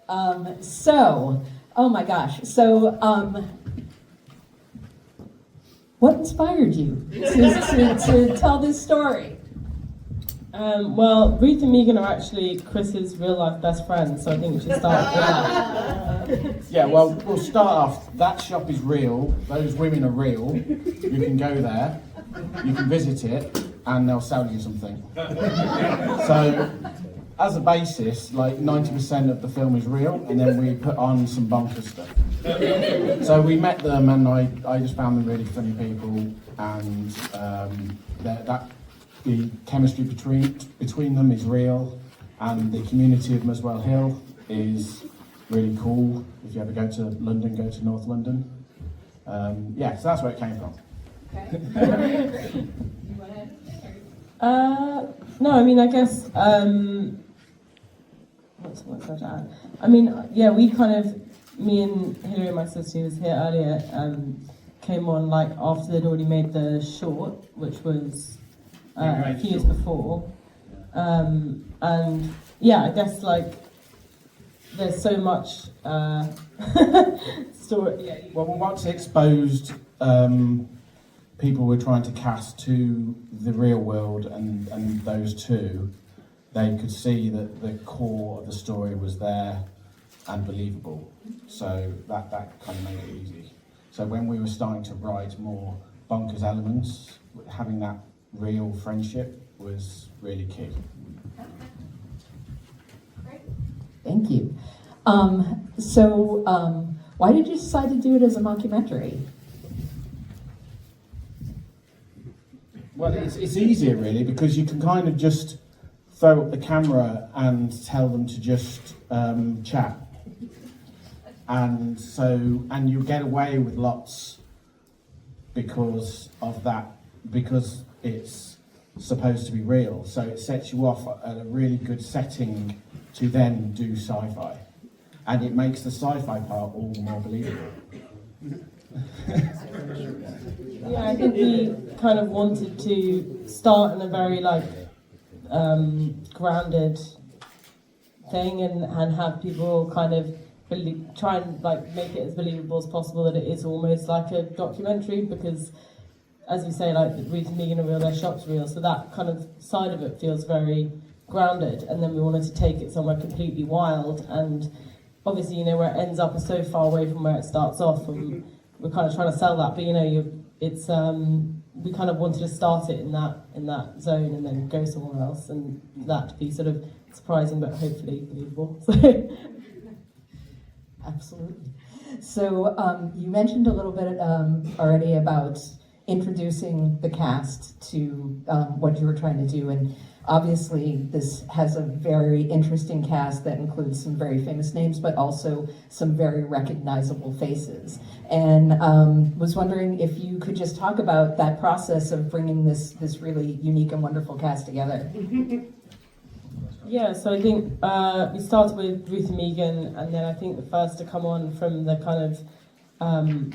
Oh my gosh. What inspired you to tell this story? Well, Ruth and Megan are actually Chris's real life best friends, so I think we should start with that. Yeah, well, we'll start off. That shop is real. Those women are real. You can go there, you can visit it, and they'll sell you something. So, as a basis, like 90% of the film is real, and then we put on some bonkers stuff. So we met them, and I just found them really funny people, and the chemistry between them is real, and the community of Muswell Hill is really cool. If you ever go to London, go to North London. So that's where it came from. Okay. No, I mean, I guess, what's that to add? I mean, yeah, we kind of, me and Hilary, my sister who was here earlier, came on like after they'd already made the short, which was a few years before. And yeah, I guess like there's so much story. Well, once exposed, people were trying to cast to the real world and those two, they could see that the core of the story was there and believable. So that kind of made it easy. So when we were starting to write more bonkers elements, having that real friendship was really key. Great. Thank you. Why did you decide to do it as a mockumentary? Well, it's easier really because you can kind of just throw up the camera and tell them to just chat. And you get away with lots because of that, because it's supposed to be real. So it sets you off at a really good setting to then do sci-fi. And it makes the sci-fi part all the more believable. Yeah, I think we kind of wanted to start in a very like grounded thing and have people kind of try and like make it as believable as possible that it is almost like a documentary, because as we say, like Ruth and Megan are real, their shop's real, so that kind of side of it feels very grounded, and then we wanted to take it somewhere completely wild, and obviously, you know, where it ends up is so far away from where it starts off, and we're kind of trying to sell that, but you know, we kind of wanted to start it in that zone and then go somewhere else, and that to be sort of surprising but hopefully believable. So. Absolutely. So you mentioned a little bit already about introducing the cast to what you were trying to do, and obviously this has a very interesting cast that includes some very famous names, but also some very recognizable faces. And was wondering if you could just talk about that process of bringing this really unique and wonderful cast together. Yeah, so I think we started with Ruth and Megan, and then I think the first to come on from the kind of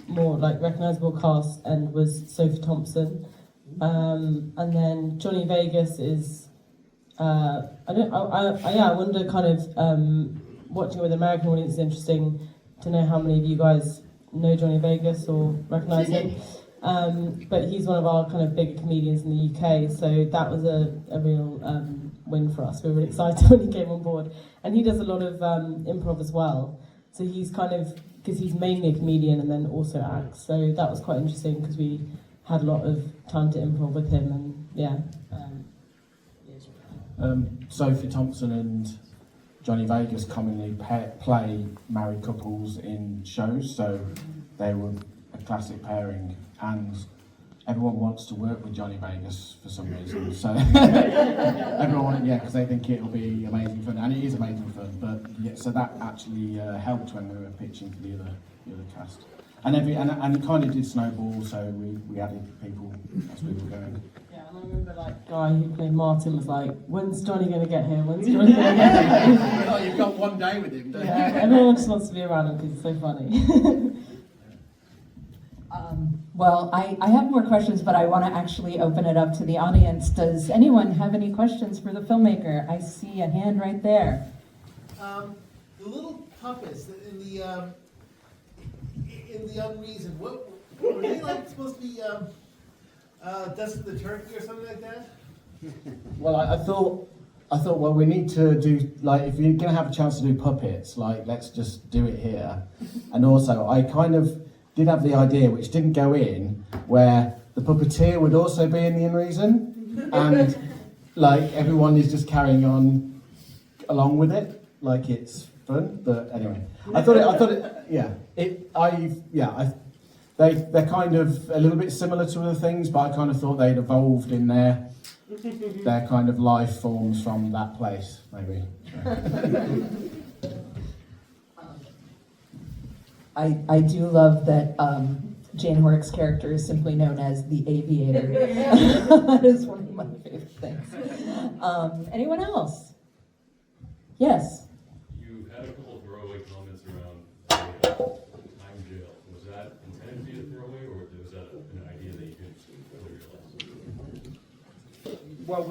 more like recognisable cast and was Sophie Thompson, and then Johnny Vegas is I wonder kind of watching with an American audience is interesting to know how many of you guys know Johnny Vegas or recognise him. But he's one of our kind of bigger comedians in the UK, so that was a real win for us. We were really excited when he came on board, and he does a lot of improv as well. So he's kind of, because he's mainly a comedian and then also acts. So that was quite interesting because we had a lot of time to improv with him, and yeah. Sophie Thompson and Johnny Vegas commonly play married couples in shows, so they were a classic pairing, and everyone wants to work with Johnny Vegas for some reason. So everyone, because they think it'll be amazing fun, and it is amazing fun. But yeah, so that actually helped when we were pitching for the other cast, and it kind of did snowball. So we added people as we were going. Yeah, and I remember like guy who played Martin was like, "When's Johnny going to get here? When's Johnny going to get here?" Oh, you've got one day with him, don't you? Yeah, everyone just wants to be around him because he's so funny. Well, I have more questions, but I want to actually open it up to the audience. Does anyone have any questions for the filmmaker? I see a hand right there. The little puppets in the Unreason, what were they like supposed to be Dustin the Turkey or something like that? Well, I thought, well, we need to do, like, if you're going to have a chance to do puppets, like, let's just do it here. And also, I kind of did have the idea, which didn't go in, where the puppeteer would also be in the Unreason, and, like, everyone is just carrying on along with it, like it's fun. But anyway, they're kind of a little bit similar to other things, but I kind of thought they'd evolved in their kind of life forms from that place, maybe. I do love that Jane Horrocks' character is simply known as the Aviator. That is one of my favorite things. Anyone else? Yes. You had a couple of throwaway comments around the time jail. Was that intended to be a throwaway, or was that an idea that you didn't fully realize? Well,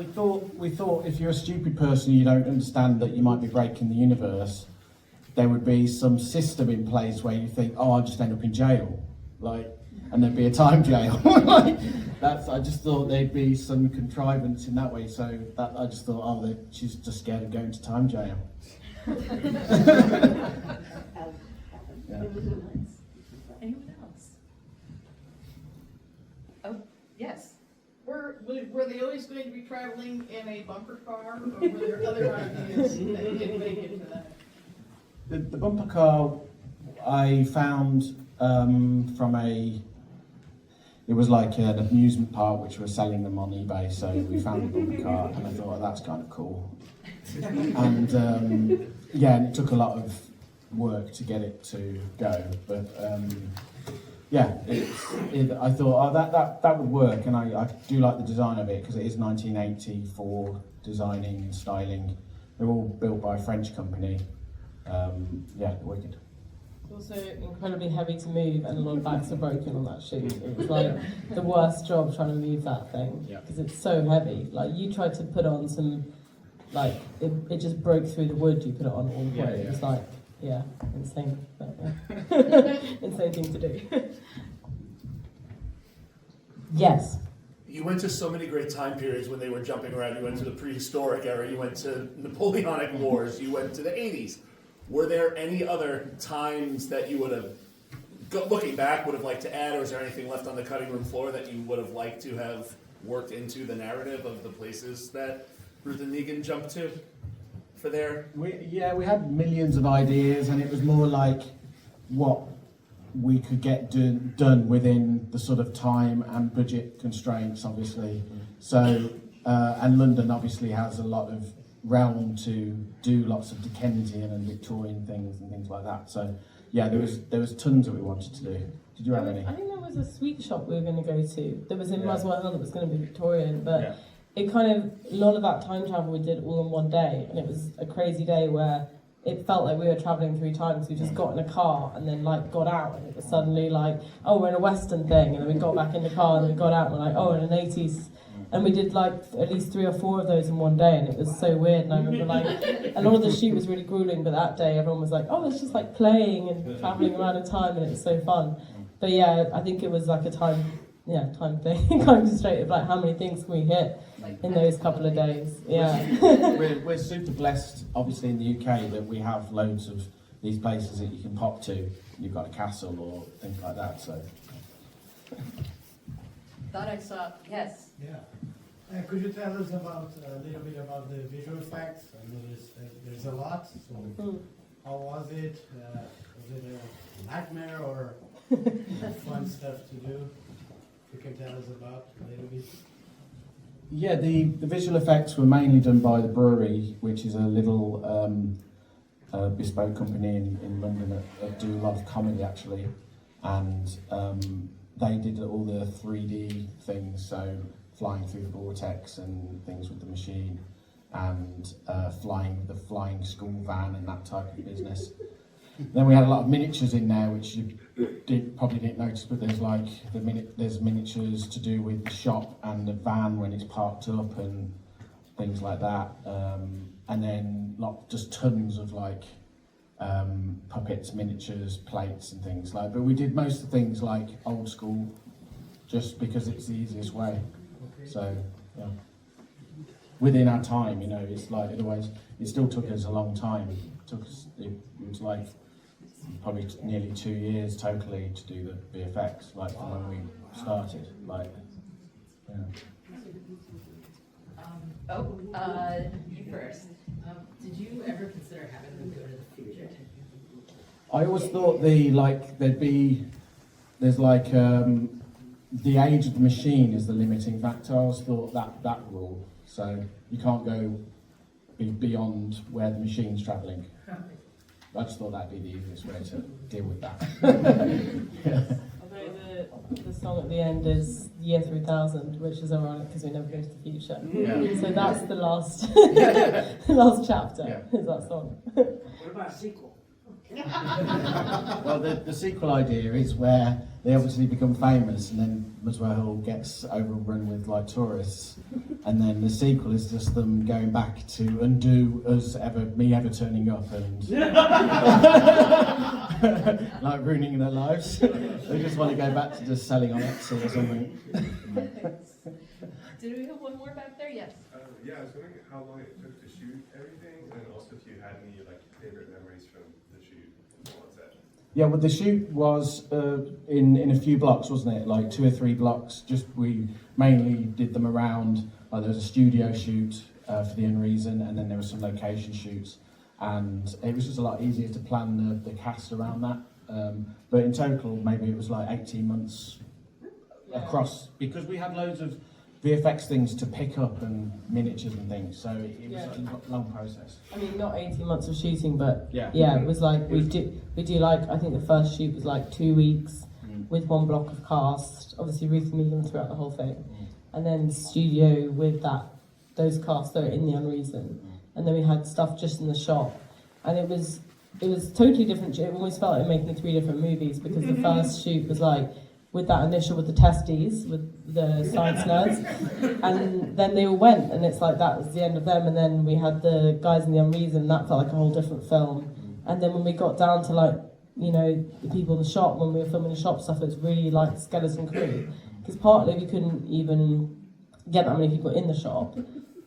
we thought if you're a stupid person, you don't understand that you might be breaking the universe, there would be some system in place where you think, oh, I'll just end up in jail, like, and there'd be a time jail. Like, I just thought there'd be some contrivance in that way. So that I just thought, oh, she's just scared of going to time jail. Yeah. Anyone else? Oh, yes. Were they always going to be traveling in a bumper car, or were there other ideas that didn't make it to that? The bumper car I found it was like an amusement park which was selling them on eBay, so we found the bumper car and I thought, oh, that's kind of cool. And and it took a lot of work to get it to go, but I thought, oh, that would work, and I do like the design of it because it is 1984 designing and styling. They're all built by a French company. Wicked. Also incredibly heavy to move, and a lot of backs are broken on that shoot. It was like the worst job trying to move that thing because it's so heavy. Like, you tried to put on some, like, it just broke through the wood you put it on all the way. It was like, insane. But, insane thing to do. Yes. You went to so many great time periods when they were jumping around. You went to the prehistoric era, you went to Napoleonic Wars, you went to the 80s. Were there any other times that you would have, looking back, would have liked to add, or is there anything left on the cutting room floor that you would have liked to have worked into the narrative of the places that Ruth and Megan jumped to for their... We had millions of ideas, and it was more like what we could get done within the sort of time and budget constraints, obviously. So, and London obviously has a lot of realm to do lots of Dickensian and Victorian things and things like that. So, there was tons that we wanted to do. Did you have any? I think there was a sweet shop we were going to go to that was in Muswell Hill that was going to be Victorian, but it kind of, a lot of that time travel we did all in one day, and it was a crazy day where it felt like we were travelling 3 times. We just got in a car and then got out, and it was suddenly like, oh, we're in a Western thing, and then we got back in the car and then we got out and we're like, oh, in an 80s. And we did at least 3 or 4 of those in one day, and it was so weird. And I remember a lot of the shoot was really grueling, but that day everyone was like, oh, it's just like playing and travelling around in time, and it was so fun. But I think it was like a time thing, kind of straight of like how many things can we hit in those couple of days. We're super blessed, obviously, in the UK that we have loads of these places that you can pop to. You've got a castle or things like that. So. Thought I saw, yes. Yeah. Could you tell us about a little bit about the visual effects? I noticed there's a lot. So how was it? Was it a nightmare or fun stuff to do? You can tell us about a little bit. Yeah, the visual effects were mainly done by the brewery, which is a little bespoke company in London that do a lot of comedy actually, and they did all the 3D things, so flying through the vortex and things with the machine, and flying the flying school van and that type of business. Then we had a lot of miniatures in there, which you probably didn't notice, but there's miniatures to do with the shop and the van when it's parked up and things like that. And then just tons of puppets, miniatures, plates and things like. But we did most of the things like old school, just because it's the easiest way. So yeah, within our time, you know, it's like it still took us a long time. It was like probably nearly 2 years totally to do the VFX, like from when we started. Like, yeah. You first. Did you ever consider having them go to the future? I always thought there's like the age of the machine is the limiting factor. I always thought that rule. So you can't go beyond where the machine's travelling. I just thought that'd be the easiest way to deal with that. Although the song at the end is Year 3000, which is ironic because we never go to the future. Yeah. So that's the last the last chapter, is that song. What about a sequel? Well, the sequel idea is where they obviously become famous, and then Muswell gets overrun with like tourists, and then the sequel is just them going back to undo me ever turning up and like ruining their lives. They just want to go back to just selling on Etsy or something. Did we have one more back there? Yes. Yeah, I was wondering how long it took to shoot everything, and also if you had any like favorite memories from the shoot on set. Yeah, well, the shoot was in a few blocks, wasn't it? Like 2 or 3 blocks. Just we mainly did them around. There was a studio shoot for the Unreason, and then there were some location shoots, and it was just a lot easier to plan the cast around that. But in total, maybe it was like 18 months across, because we had loads of VFX things to pick up and miniatures and things, so it was a long process. I mean, not 18 months of shooting, but Yeah. it was like we do like, I think the first shoot was like 2 weeks with one block of cast, obviously Ruth and Megan throughout the whole thing, and then studio with those casts that are in the Unreason, and then we had stuff just in the shop, and it was totally different. It almost felt like making 3 different movies, because the first shoot was like with that initial with the testes, with the science nerds, and then they all went, and it's like that was the end of them, and then we had the guys in the Unreason, that felt like a whole different film, and then when we got down to like, you know, the people in the shop, when we were filming the shop stuff, it was really like skeleton crew, because partly we couldn't even get that many people in the shop,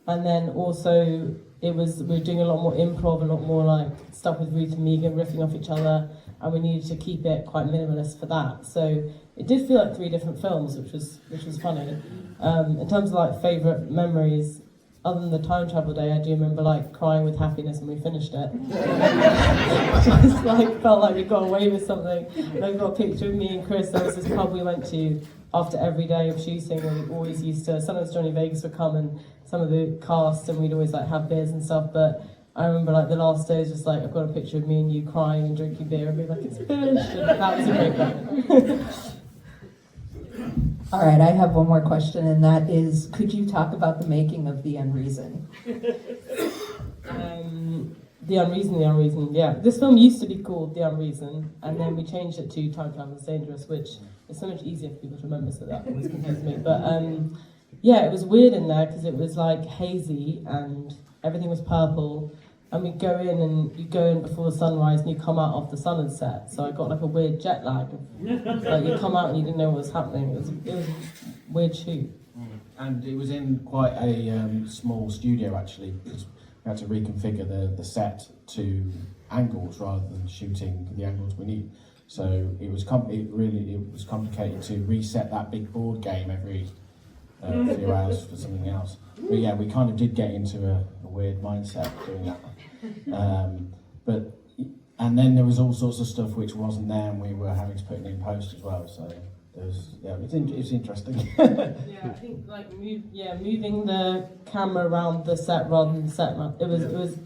and then also we were doing a lot more improv, a lot more like stuff with Ruth and Megan riffing off each other, and we needed to keep it quite minimalist for that. So it did feel like 3 different films, which was funny. In terms of like favourite memories, other than the time travel day, I do remember like crying with happiness when we finished it. Just like felt like we got away with something. And I've got a picture of me and Chris. There was this pub we went to after every day of shooting, and we always used to, sometimes Johnny Vegas would come and some of the cast, and we'd always like have beers and stuff, but I remember like the last day was just like, I've got a picture of me and you crying and drinking beer and being like, it's finished, and that was a great moment. All right, I have one more question, and that is, could you talk about the making of The Unreason? The Unreason, yeah. This film used to be called The Unreason, and then we changed it to Time Travel is Dangerous, which is so much easier for people to remember, so that always confuses me. But yeah, it was weird in there because it was like hazy and everything was purple, and we'd go in and you go in before the sunrise and you come out after the sun had set. So I got like a weird jet lag. Like you come out and you didn't know what was happening. It was a weird shoot. And it was in quite a small studio actually, because we had to reconfigure the set to angles rather than shooting the angles we need. So it was complicated to reset that big board game every few hours for something else. But yeah, we kind of did get into a weird mindset doing that. And then there was all sorts of stuff which wasn't there, and we were having to put it in post as well. So it was interesting. Yeah, I think like moving the camera around the set rather than the set around. It was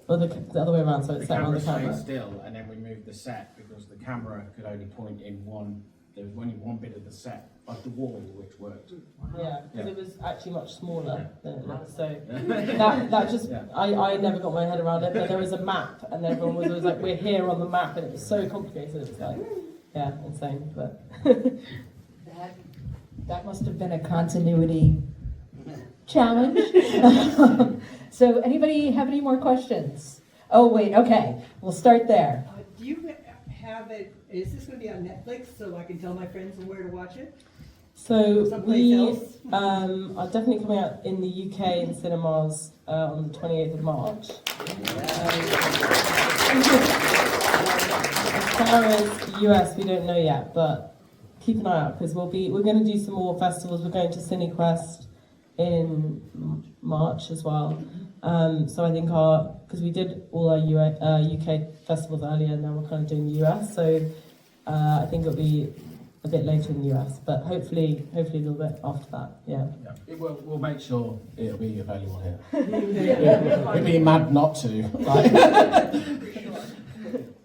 the other way around. So it's set around the camera. Stayed still, and then we moved the set because the camera could only point in one. There was only one bit of the set, like the wall, which worked. Yeah, because it was actually much smaller than it looked. So that just I never got my head around it. But there was a map, and everyone was always like, "We're here on the map," and it was so complicated. It was like, yeah, insane. But that must have been a continuity challenge. So anybody have any more questions? Oh, wait, okay, we'll start there. Do you have it, is this going to be on Netflix so I can tell my friends where to watch it? So Someplace we else? are definitely coming out in the UK in cinemas on the 28th of March. As far as US, we don't know yet, but keep an eye out because we're going to do some more festivals. We're going to CineQuest in March as well. So I think because we did all our UK festivals earlier, and now we're kind of doing the US. So I think it'll be a bit later in the US, but hopefully a little bit after that. Yeah. We'll make sure it'll be available here. It'd be mad not to. Right?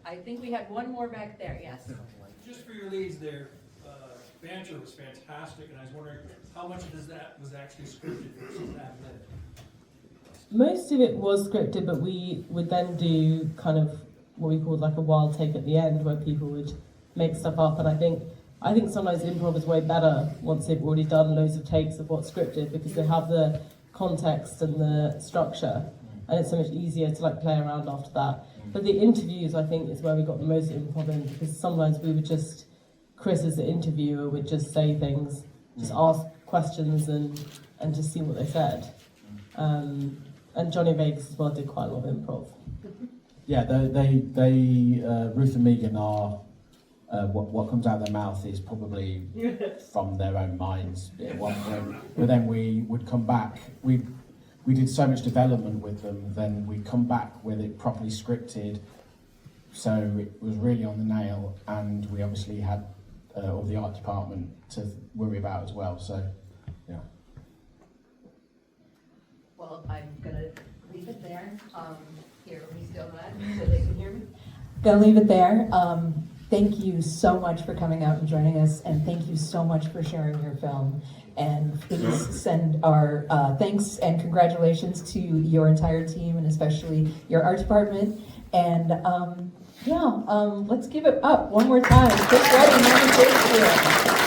I think we had one more back there, yes. Just for your leads there, banter was fantastic, and I was wondering how much of that was actually scripted versus ad-lib? Most of it was scripted, but we would then do kind of what we called like a wild take at the end, where people would make stuff up. And I think sometimes improv is way better once they've already done loads of takes of what's scripted, because they have the context and the structure, and it's so much easier to like play around after that. But the interviews, I think, is where we got the most improv in, because sometimes we would just, Chris as the interviewer would just say things, just ask questions and just see what they said. And Johnny Vegas as well did quite a lot of improv. Yeah, they Ruth and Megan are, what comes out of their mouth is probably from their own minds at one point. But then we would come back, we did so much development with them, then we'd come back with it properly scripted, so it was really on the nail, and we obviously had all the art department to worry about as well, so yeah. Well, I'm gonna leave it there. Here, let me steal that so they can hear me. Gonna leave it there. Thank you so much for coming out and joining us, and thank you so much for sharing your film. And please send our thanks and congratulations to your entire team, and especially your art department. And let's give it up one more time. Chris Redding, Shakespeare.